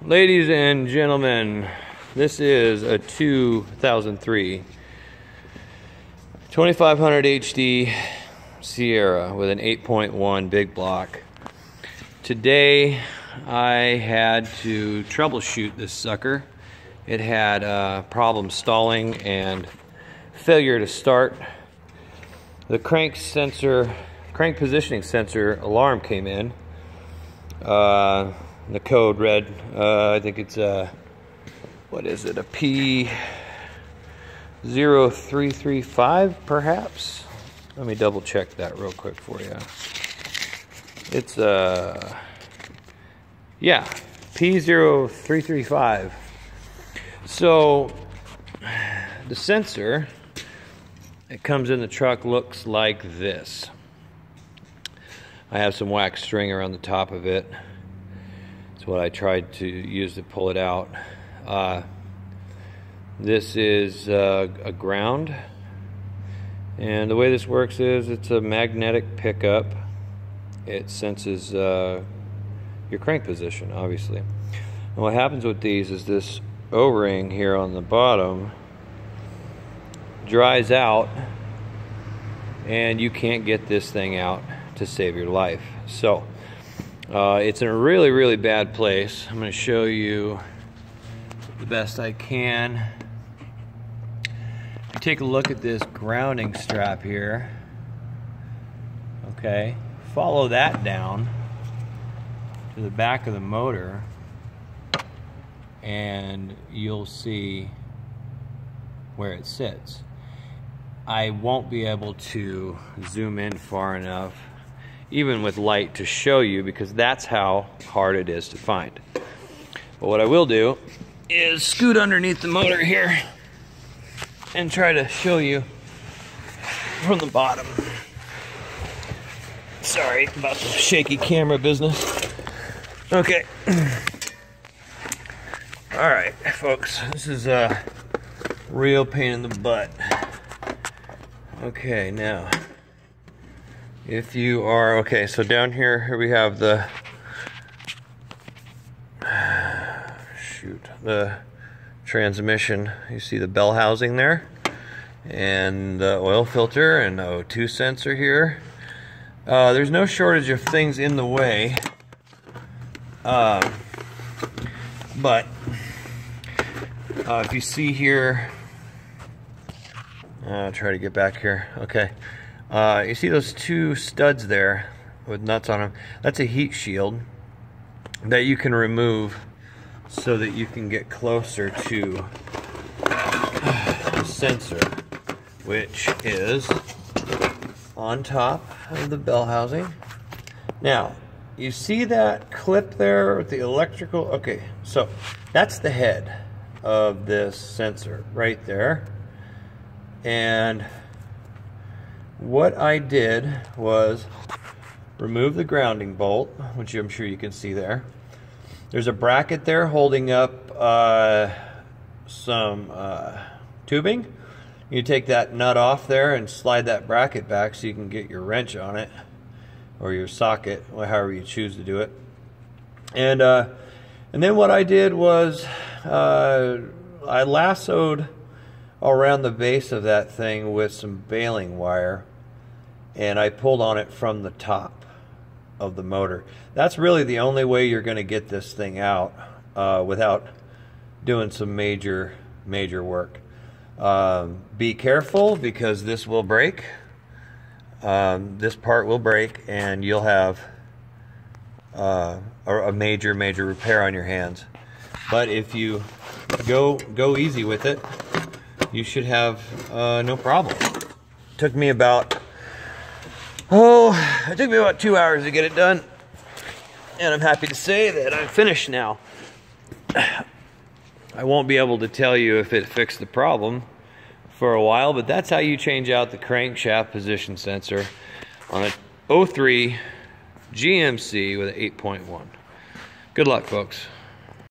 Ladies and gentlemen, this is a 2003 2500 HD Seirra with an 8.1 big block. Today I had to troubleshoot this sucker. It had problem stalling and failure to start. The crank positioning sensor alarm came in. The code read, I think it's what is it, a P0335 perhaps? Let me double check that real quick for you. It's yeah, P0335. So the sensor, it comes in the truck, looks like this. I have some wax string around the top of it. It's what I tried to use to pull it out. This is a ground, and the way this works is it's a magnetic pickup. It senses your crank position, obviously. And what happens with these is this O-ring here on the bottom dries out, and you can't get this thing out to save your life. So it's in a really, really bad place. I'm going to show you the best I can. If you take a look at this grounding strap here, okay, follow that down to the back of the motor, and you'll see where it sits. I won't be able to zoom in far enough, even with light, to show you, because that's how hard it is to find. But what I will do is scoot underneath the motor here and try to show you from the bottom. Sorry about the shaky camera business. Okay. Alright, folks, this is a real pain in the butt. Okay, now, if you are, okay, so down here we have the, the transmission. You see the bell housing there, and the oil filter, and the O2 sensor here. There's no shortage of things in the way, but if you see here, I'll try to get back here. Okay, you see those two studs there with nuts on them? That's a heat shield that you can remove so that you can get closer to the sensor, which is on top of the bell housing. Now, you see that clip there with the electrical? Okay, so that's the head of this sensor right there. And what I did was remove the grounding bolt, which I'm sure you can see there. There's a bracket there holding up some tubing. You take that nut off there and slide that bracket back so you can get your wrench on it, or your socket, however you choose to do it. And then what I did was I lassoed around the base of that thing with some baling wire, and I pulled on it from the top of the motor. That's really the only way you're going to get this thing out without doing some major work. Be careful, because this will break. This part will break, and you'll have a major repair on your hands. But if you go easy with it, you should have no problem. It took me about 2 hours to get it done, and I'm happy to say that I'm finished now. I won't be able to tell you if it fixed the problem for a while, but that's how you change out the crankshaft position sensor on a 03 GMC with an 8.1. Good luck, folks.